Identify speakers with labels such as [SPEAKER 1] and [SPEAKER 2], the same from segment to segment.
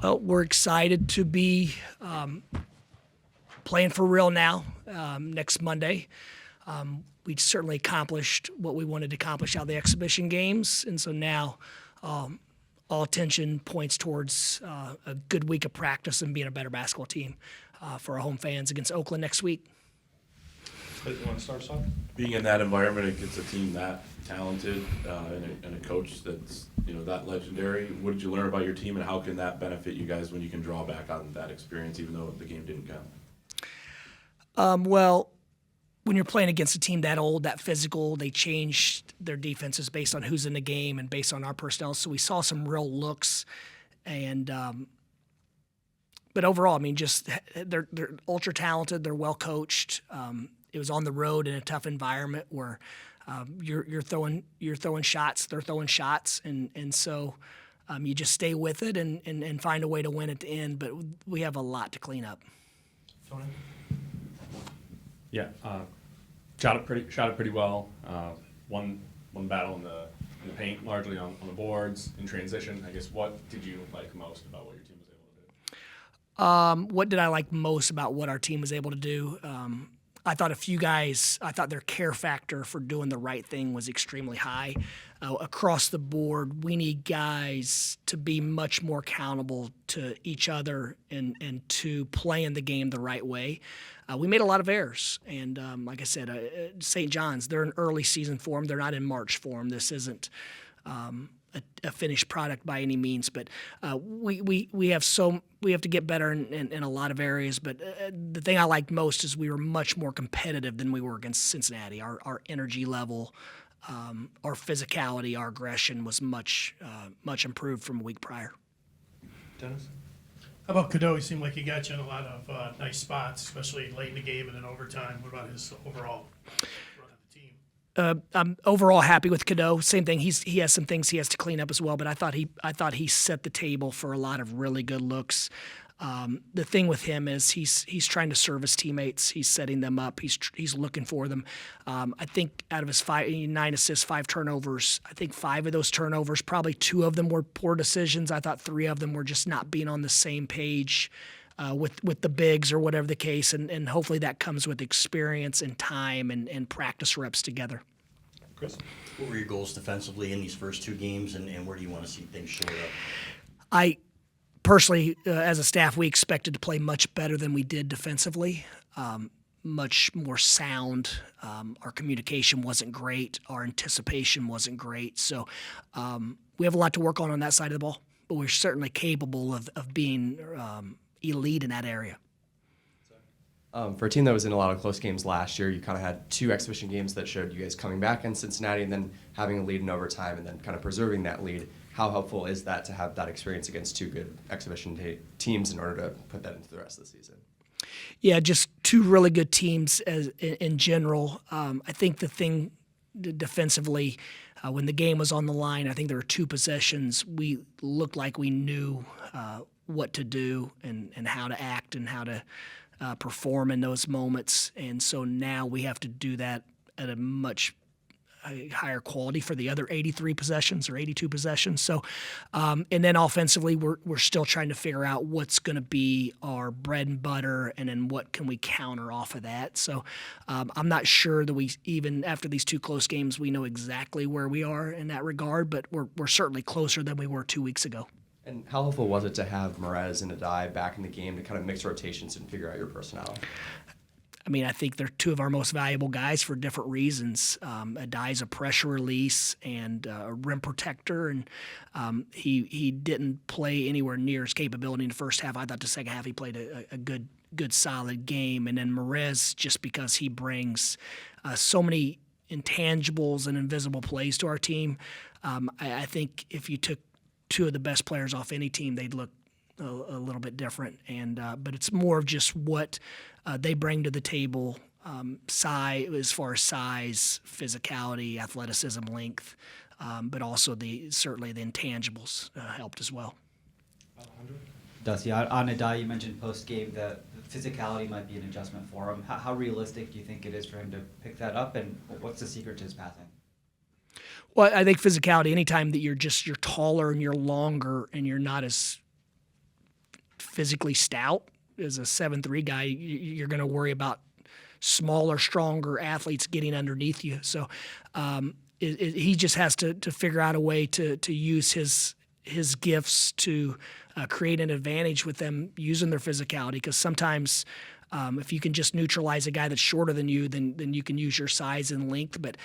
[SPEAKER 1] Well, we're excited to be playing for real now next Monday. We certainly accomplished what we wanted to accomplish out of the exhibition games, and so now all attention points towards a good week of practice and being a better basketball team for our home fans against Oakland next week.
[SPEAKER 2] You want to start us off?
[SPEAKER 3] Being in that environment against a team that talented and a coach that's that legendary, what did you learn about your team, and how can that benefit you guys when you can draw back on that experience even though the game didn't count?
[SPEAKER 1] Well, when you're playing against a team that old, that physical, they changed their defenses based on who's in the game and based on our personnel. So we saw some real looks, and but overall, I mean, just they're ultra talented. They're well coached. It was on the road in a tough environment where you're throwing shots, they're throwing shots, and so you just stay with it and find a way to win at the end. But we have a lot to clean up.
[SPEAKER 2] Tony?
[SPEAKER 4] Yeah, shot it pretty well. Won battle in the paint, largely on the boards in transition. I guess, what did you like most about what your team was able to do?
[SPEAKER 1] What did I like most about what our team was able to do? I thought their care factor for doing the right thing was extremely high. Across the board, we need guys to be much more accountable to each other and to playing the game the right way. We made a lot of errors, and like I said, St. John's, they're in early season form. They're not in March form. This isn't a finished product by any means, but we have to get better in a lot of areas. But the thing I liked most is we were much more competitive than we were against Cincinnati. Our energy level, our physicality, our aggression was much improved from a week prior.
[SPEAKER 2] Dennis?
[SPEAKER 5] How about Cadeau? He seemed like he got you in a lot of nice spots, especially late in the game and in overtime. What about his overall run of the team?
[SPEAKER 1] I'm overall happy with Cadeau. Same thing. He has some things he has to clean up as well, but I thought he set the table for a lot of really good looks. The thing with him is he's trying to serve his teammates. He's setting them up. He's looking for them. I think out of his 9 assists, 5 turnovers, I think 5 of those turnovers, probably 2 of them were poor decisions. I thought 3 of them were just not being on the same page with the bigs or whatever the case, and hopefully that comes with experience and time and practice reps together.
[SPEAKER 2] Chris?
[SPEAKER 6] What were your goals defensively in these first 2 games, and where do you want to see things shore up?
[SPEAKER 1] Personally, as a staff, we expected to play much better than we did defensively, much more sound. Our communication wasn't great. Our anticipation wasn't great. So we have a lot to work on that side of the ball, but we're certainly capable of being elite in that area.
[SPEAKER 7] For a team that was in a lot of close games last year, you kind of had 2 exhibition games that showed you guys coming back in Cincinnati and then having a lead in overtime and then kind of preserving that lead. How helpful is that to have that experience against 2 good exhibition teams in order to put that into the rest of the season?
[SPEAKER 1] Yeah, just 2 really good teams in general. I think the thing defensively, when the game was on the line, I think there were 2 possessions. We looked like we knew what to do and how to act and how to perform in those moments. And so now we have to do that at a much higher quality for the other 83 possessions or 82 possessions. So, and then offensively, we're still trying to figure out what's going to be our bread and butter, and then what can we counter off of that. So, I'm not sure that we even after these 2 close games we know exactly where we are in that regard, but we're certainly closer than we were 2 weeks ago.
[SPEAKER 7] And how helpful was it to have Merez and Adai back in the game to kind of mix rotations and figure out your personality?
[SPEAKER 1] I mean, I think they're 2 of our most valuable guys for different reasons. Adai's a pressure release and a rim protector, and he didn't play anywhere near his capability in the first half. I thought the second half he played a good solid game. And then Merez, just because he brings so many intangibles and invisible plays to our team, I think if you took 2 of the best players off any team, they'd look a little bit different, but it's more of just what they bring to the table, as far as size, physicality, athleticism, length, but also certainly the intangibles helped as well.
[SPEAKER 8] Dusty, on Adai, you mentioned post-game that physicality might be an adjustment for him. How realistic do you think it is for him to pick that up, and what's the secret to his passing?
[SPEAKER 1] Well, I think physicality, anytime that you're taller and you're longer and you're not as physically stout. As a 7'3" guy, you're going to worry about smaller, stronger athletes getting underneath you. So he just has to figure out a way to use his gifts to create an advantage with them using their physicality, because sometimes if you can just neutralize a guy that's shorter than you, then you can use your size and length. But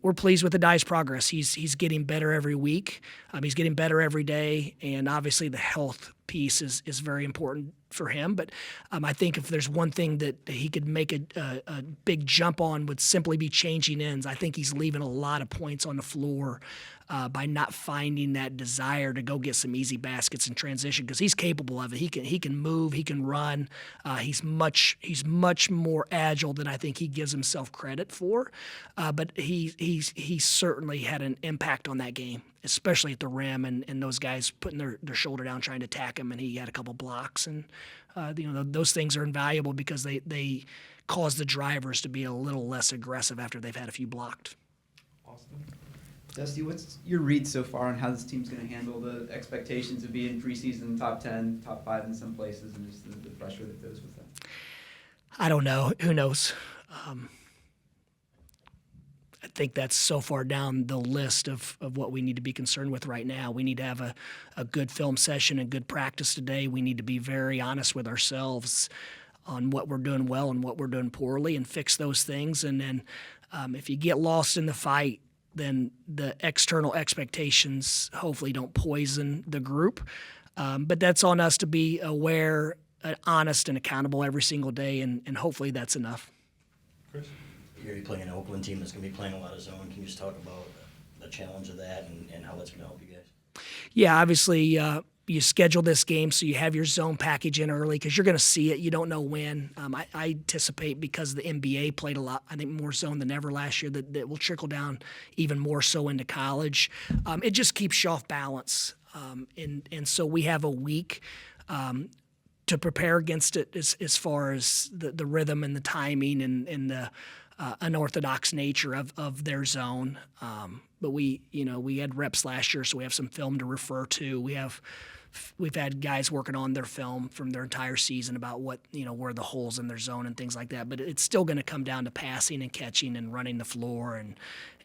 [SPEAKER 1] we're pleased with the Dye's progress. He's getting better every week. He's getting better every day, and obviously the health piece is very important for him. But I think if there's one thing that he could make a big jump on, would simply be changing ends. I think he's leaving a lot of points on the floor by not finding that desire to go get some easy baskets in transition, because he's capable of it. He can move, he can run. He's much more agile than I think he gives himself credit for. But he certainly had an impact on that game, especially at the rim, and those guys putting their shoulder down trying to attack him, and he had a couple blocks. And those things are invaluable because they cause the drivers to be a little less aggressive after they've had a few blocked.
[SPEAKER 2] Austin?
[SPEAKER 9] Dusty, what's your read so far on how this team's going to handle the expectations of being preseason top 10, top 5 in some places, and just the pressure that goes with that?
[SPEAKER 1] I don't know. Who knows? I think that's so far down the list of what we need to be concerned with right now. We need to have a good film session and good practice today. We need to be very honest with ourselves on what we're doing well and what we're doing poorly, and fix those things. And then if you get lost in the fight, then the external expectations hopefully don't poison the group. But that's on us to be aware, honest, and accountable every single day, and hopefully that's enough.
[SPEAKER 2] Chris?
[SPEAKER 6] You're playing an Oakland team that's going to be playing a lot of zone. Can you just talk about the challenge of that and how that's going to help you guys?
[SPEAKER 1] Yeah, obviously you schedule this game so you have your zone package in early, because you're going to see it. You don't know when. I anticipate, because the NBA played a lot, I think more zone than ever last year, that will trickle down even more so into college. It just keeps you off balance. And so we have a week to prepare against it as far as the rhythm and the timing and the unorthodox nature of their zone. But we had reps last year, so we have some film to refer to. We've had guys working on their film from their entire season about what, where the holes in their zone and things like that. But it's still going to come down to passing and catching and running the floor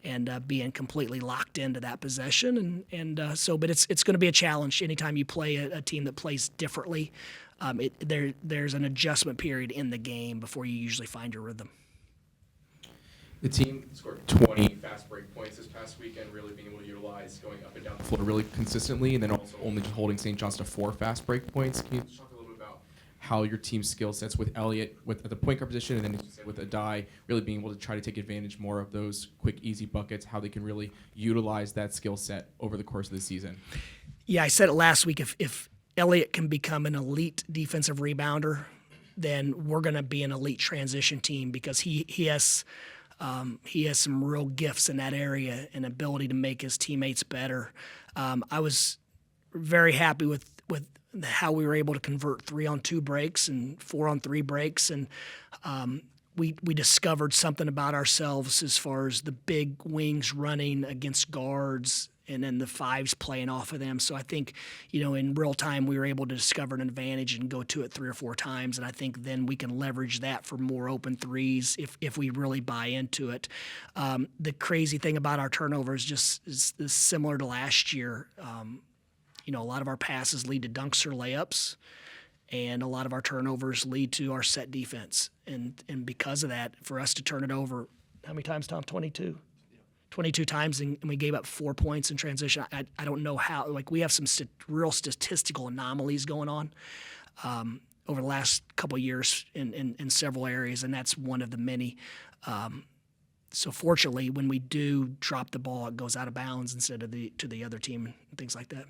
[SPEAKER 1] and being completely locked into that possession. But it's going to be a challenge anytime you play a team that plays differently. There's an adjustment period in the game before you usually find your rhythm.
[SPEAKER 10] The team scored 20 fast break points this past weekend, really being able to utilize going up and down the floor really consistently, and then also only holding St. John's to 4 fast break points. Can you talk a little bit about how your team's skill sets with Elliott at the point guard position, and then as you said, with Adai really being able to try to take advantage more of those quick, easy buckets, how they can really utilize that skill set over the course of the season? Yeah,
[SPEAKER 1] I said it last week. If Elliott can become an elite defensive rebounder, then we're going to be an elite transition team, because he has some real gifts in that area and ability to make his teammates better. I was very happy with how we were able to convert 3-on-2 breaks and 4-on-3 breaks, and we discovered something about ourselves as far as the big wings running against guards, and then the fives playing off of them. So I think, in real time, we were able to discover an advantage and go to it 3 or 4 times. And I think then we can leverage that for more open threes if we really buy into it. The crazy thing about our turnovers is similar to last year. A lot of our passes lead to dunks or layups, and a lot of our turnovers lead to our set defense. And because of that, for us to turn it over, how many times, Tom? 22? 22 times, and we gave up 4 points in transition. I don't know how. We have some real statistical anomalies going on over the last couple of years in several areas, and that's one of the many. So fortunately, when we do drop the ball, it goes out of bounds instead of to the other team and things like that.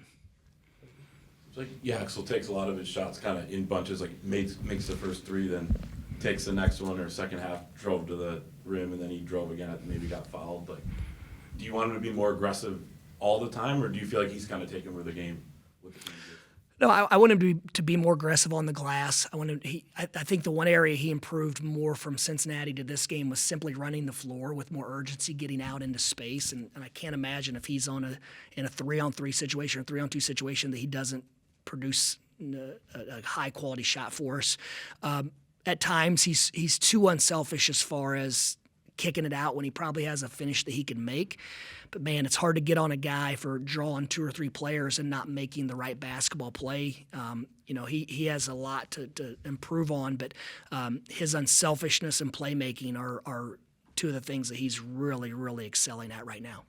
[SPEAKER 3] Axel takes a lot of his shots kind of in bunches, makes the first 3, then takes the next one, or second half drove to the rim, and then he drove again, maybe got fouled. Do you want him to be more aggressive all the time, or do you feel like he's kind of taking over the game with the team?
[SPEAKER 1] No, I want him to be more aggressive on the glass. I think the one area he improved more from Cincinnati to this game was simply running the floor with more urgency, getting out into space. And I can't imagine if he's in a 3-on-3 situation or 3-on-2 situation that he doesn't produce a high quality shot for us. At times he's too unselfish as far as kicking it out when he probably has a finish that he can make. But man, it's hard to get on a guy for drawing 2 or 3 players and not making the right basketball play. He has a lot to improve on, but his unselfishness and playmaking are 2 of the things that he's really, really excelling at right now.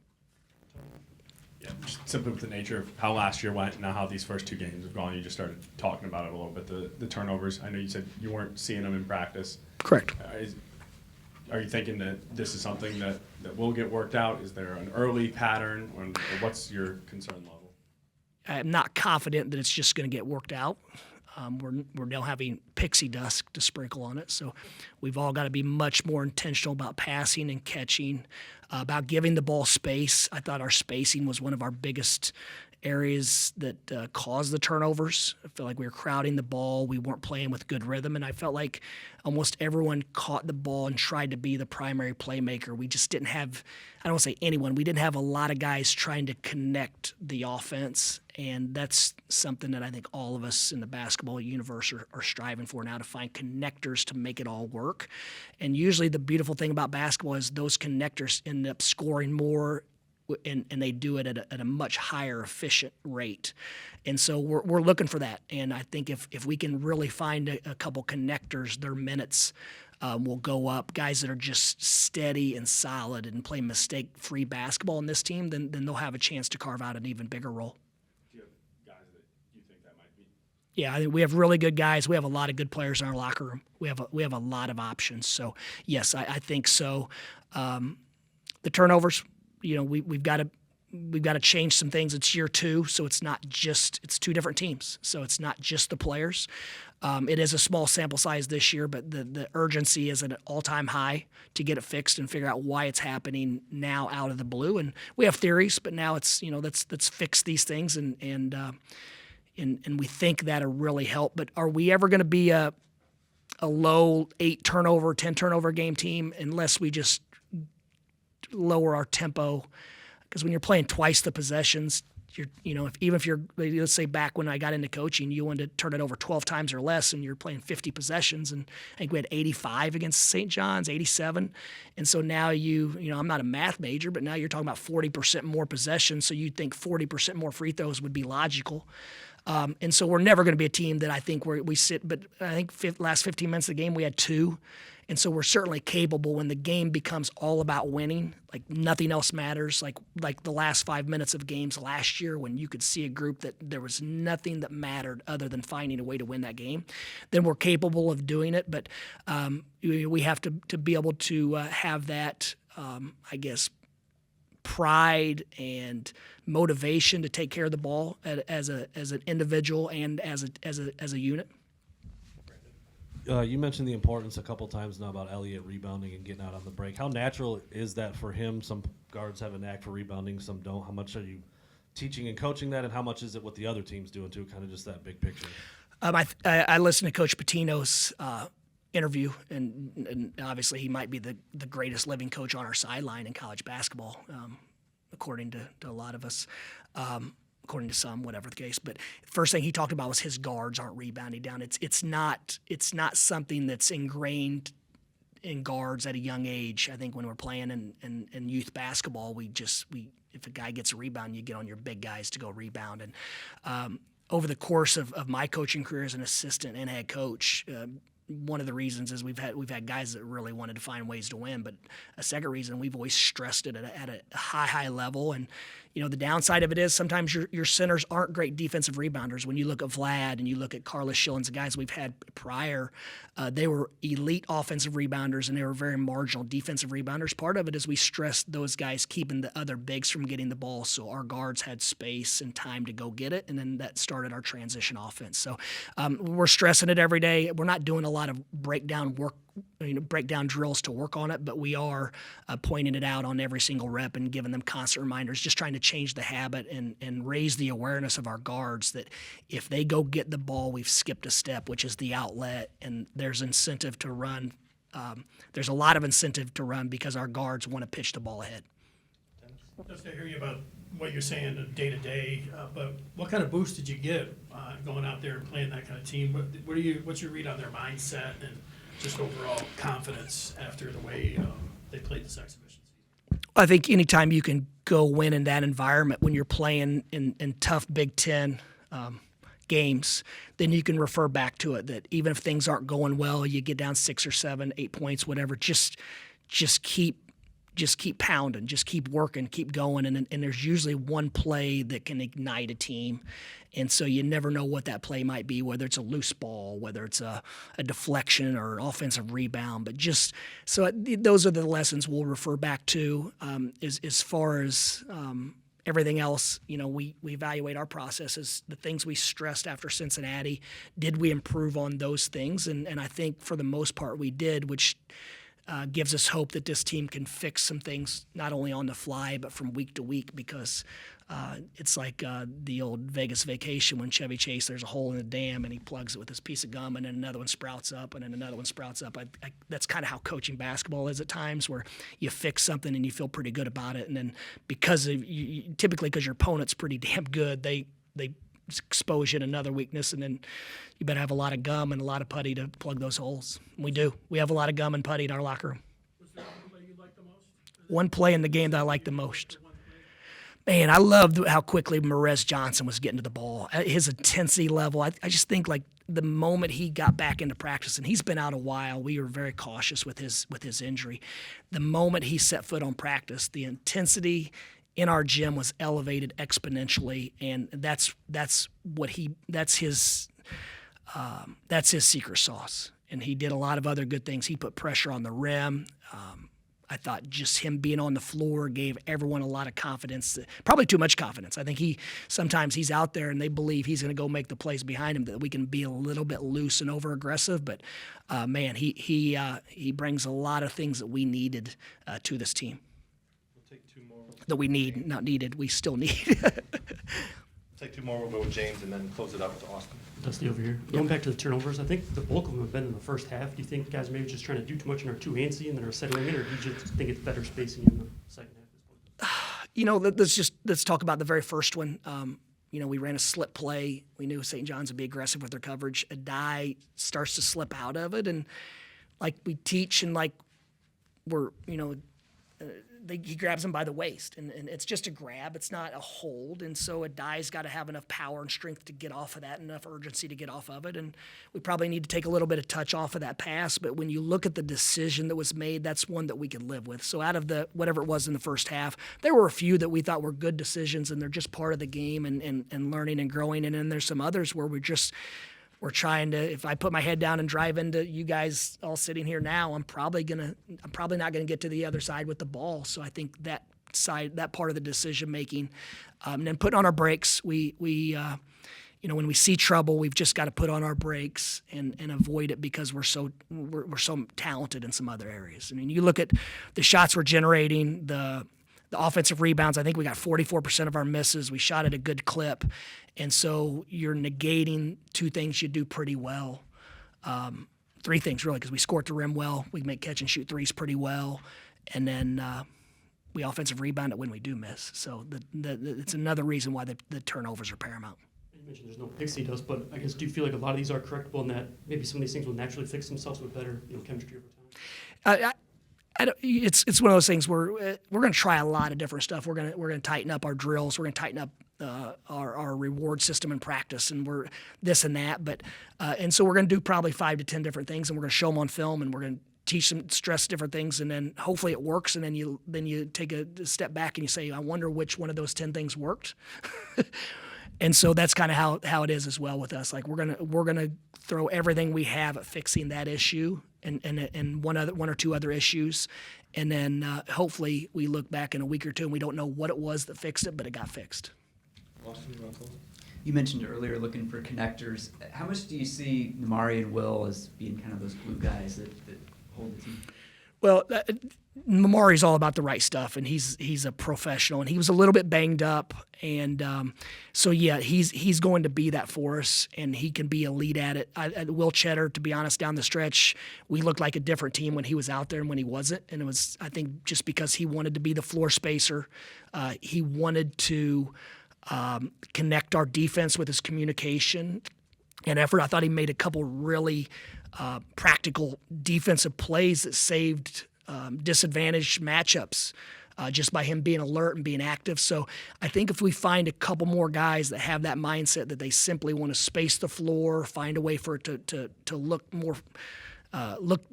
[SPEAKER 4] Yeah, just simply with the nature of how last year went and now how these first 2 games have gone, you just started talking about it a little bit, the turnovers. I know you said you weren't seeing them in practice.
[SPEAKER 1] Correct.
[SPEAKER 4] Are you thinking that this is something that will get worked out? Is there an early pattern, or what's your concern level?
[SPEAKER 1] I'm not confident that it's just going to get worked out. We're now having pixie dust to sprinkle on it, so we've all got to be much more intentional about passing and catching, about giving the ball space. I thought our spacing was one of our biggest areas that caused the turnovers. I felt like we were crowding the ball. We weren't playing with good rhythm, and I felt like almost everyone caught the ball and tried to be the primary playmaker. We just didn't have, I don't want to say anyone, we didn't have a lot of guys trying to connect the offense, and that's something that I think all of us in the basketball universe are striving for now, to find connectors to make it all work. And usually the beautiful thing about basketball is those connectors end up scoring more, and they do it at a much higher efficient rate. And so we're looking for that. And I think if we can really find a couple connectors, their minutes will go up. Guys that are just steady and solid and play mistake-free basketball in this team, then they'll have a chance to carve out an even bigger role.
[SPEAKER 4] Do you have guys that you think that might be?
[SPEAKER 1] Yeah, I think we have really good guys. We have a lot of good players in our locker room. We have a lot of options. So yes, I think so. The turnovers, we've got to change some things. It's year 2, so it's 2 different teams. So it's not just the players. It is a small sample size this year, but the urgency is at an all-time high to get it fixed and figure out why it's happening now out of the blue. And we have theories, but now it's let's fix these things, and we think that'll really help. But are we ever going to be a low 8 turnover, 10 turnover game team unless we just lower our tempo? Because when you're playing twice the possessions, if you're, let's say back when I got into coaching, you wanted to turn it over 12 times or less, and you're playing 50 possessions, and I think we had 85 against St. John's, 87, and so now I'm not a math major, but now you're talking about 40% more possessions, so you'd think 40% more free throws would be logical. And so we're never going to be a team that I think we sit, but I think last 15 minutes of the game we had 2. And so we're certainly capable when the game becomes all about winning, like nothing else matters, like the last 5 minutes of games last year when you could see a group that there was nothing that mattered other than finding a way to win that game. Then we're capable of doing it, but we have to be able to have that, pride and motivation to take care of the ball as an individual and as a unit.
[SPEAKER 11] You mentioned the importance a couple times now about Elliott rebounding and getting out on the break. How natural is that for him? Some guards have a knack for rebounding, some don't. How much are you teaching and coaching that, and how much is it what the other team's doing too? Kind of just that big picture.
[SPEAKER 1] I listened to Coach Pitino's interview, and obviously he might be the greatest living coach on our sideline in college basketball, according to a lot of us. According to some, whatever the case. But first thing he talked about was his guards aren't rebounding down. It's not something that's ingrained in guards at a young age. I think when we're playing in youth basketball, if a guy gets a rebound, you get on your big guys to go rebound. And over the course of my coaching career as an assistant and head coach, one of the reasons is we've had guys that really wanted to find ways to win, but a second reason, we've always stressed it at a high level. And the downside of it is sometimes your centers aren't great defensive rebounders. When you look at Vlad and you look at Carlos Schillens, the guys we've had prior, they were elite offensive rebounders and they were very marginal defensive rebounders. Part of it is we stressed those guys keeping the other bigs from getting the ball, so our guards had space and time to go get it, and then that started our transition offense. So we're stressing it every day. We're not doing a lot of breakdown drills to work on it, but we are pointing it out on every single rep and giving them constant reminders, just trying to change the habit and raise the awareness of our guards that if they go get the ball, we've skipped a step, which is the outlet, and there's incentive to run. There's a lot of incentive to run because our guards want to pitch the ball ahead.
[SPEAKER 5] Just to hear you about what you're saying day to day, but what kind of boost did you get going out there and playing that kind of team? What's your read on their mindset and just overall confidence after the way they played this exhibition season?
[SPEAKER 1] I think anytime you can go win in that environment when you're playing in tough Big Ten games, then you can refer back to it. That even if things aren't going well, you get down 6 or 7, 8 points, whatever. Just keep pounding, just keep working, keep going, and there's usually one play that can ignite a team, and so you never know what that play might be, whether it's a loose ball, whether it's a deflection or an offensive rebound. But just so those are the lessons we'll refer back to. As far as everything else, we evaluate our processes, the things we stressed after Cincinnati. Did we improve on those things? And I think for the most part we did, which gives us hope that this team can fix some things not only on the fly but from week to week, because it's like the old Vegas Vacation when Chevy Chase, there's a hole in the dam and he plugs it with this piece of gum and then another one sprouts up and then another one sprouts up. That's kind of how coaching basketball is at times, where you fix something and you feel pretty good about it, and then typically because your opponent's pretty damn good, they expose you to another weakness, and then you better have a lot of gum and a lot of putty to plug those holes. We do. We have a lot of gum and putty in our locker room.
[SPEAKER 5] Was there one play you liked the most?
[SPEAKER 1] One play in the game that I liked the most. Man, I loved how quickly Marez Johnson was getting to the ball. His intensity level, I just think like the moment he got back into practice, and he's been out a while, we were very cautious with his injury. The moment he set foot on practice, the intensity in our gym was elevated exponentially, and that's his secret sauce. And he did a lot of other good things. He put pressure on the rim. I thought just him being on the floor gave everyone a lot of confidence, probably too much confidence. I think sometimes he's out there and they believe he's going to go make the plays behind him, that we can be a little bit loose and over aggressive. But man, he brings a lot of things that we needed to this team.
[SPEAKER 2] We'll take two more.
[SPEAKER 1] That we need, not needed, we still need.
[SPEAKER 2] Take two more, we'll go with James, and then close it up with Austin.
[SPEAKER 12] Dusty over here. Going back to the turnovers, I think the bulk of them have been in the first half. Do you think guys maybe just trying to do too much and are too antsy and then are settling in, or do you just think it's better spacing in the second half?
[SPEAKER 1] Let's talk about the very first one. We ran a slip play. We knew St. John's would be aggressive with their coverage. Adai starts to slip out of it, and like we teach, and like he grabs him by the waist, and it's just a grab. It's not a hold, and so Adai's got to have enough power and strength to get off of that, enough urgency to get off of it, and we probably need to take a little bit of touch off of that pass. But when you look at the decision that was made, that's one that we could live with. So out of the whatever it was in the first half, there were a few that we thought were good decisions, and they're just part of the game and learning and growing, and then there's some others where we're trying to, if I put my head down and drive into you guys all sitting here now, I'm probably not gonna get to the other side with the ball. So I think that part of the decision making, and then putting on our brakes. We when we see trouble, we've just got to put on our brakes and avoid it, because we're so talented in some other areas. I mean, you look at the shots we're generating, the offensive rebounds. I think we got 44% of our misses. We shot at a good clip. And so you're negating two things you do pretty well. Three things, really, because we score at the rim well. We make catch and shoot threes pretty well. And then we offensive rebound it when we do miss. So it's another reason why the turnovers are paramount.
[SPEAKER 12] You mentioned there's no pixie dust, but I guess do you feel like a lot of these are correctable, and that maybe some of these things will naturally fix themselves with better chemistry over time?
[SPEAKER 1] It's one of those things where we're going to try a lot of different stuff. We're going to tighten up our drills. We're going to tighten up our reward system in practice, and we're this and that. But and so we're going to do probably 5 to 10 different things, and we're going to show them on film, and we're going to teach them, stress different things, and then hopefully it works. And then you take a step back and you say, I wonder which one of those 10 things worked. And so that's kind of how it is as well with us. Like we're gonna throw everything we have at fixing that issue and one or two other issues, and then hopefully we look back in a week or two and we don't know what it was that fixed it, but it got fixed.
[SPEAKER 2] Austin, you want to close?
[SPEAKER 9] You mentioned earlier looking for connectors. How much do you see Namari and Will as being kind of those glue guys that hold the team?
[SPEAKER 1] Well, Mamari's all about the right stuff, and he's a professional, and he was a little bit banged up, and so yeah, he's going to be that for us, and he can be a lead at it. Will Cheddar, to be honest, down the stretch, we looked like a different team when he was out there and when he wasn't, and it was, I think, just because he wanted to be the floor spacer. He wanted to connect our defense with his communication and effort. I thought he made a couple really practical defensive plays that saved disadvantaged matchups just by him being alert and being active. So I think if we find a couple more guys that have that mindset that they simply want to space the floor, find a way for it to look more look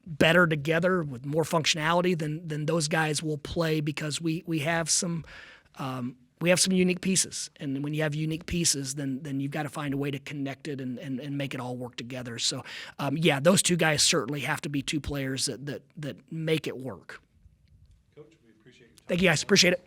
[SPEAKER 1] better together with more functionality, then those guys will play, because we have some unique pieces, and when you have unique pieces, then you've got to find a way to connect it and make it all work together. So, yeah, those two guys certainly have to be two players that make it work.
[SPEAKER 2] Coach, we appreciate your time.
[SPEAKER 1] Thank you, guys. Appreciate it.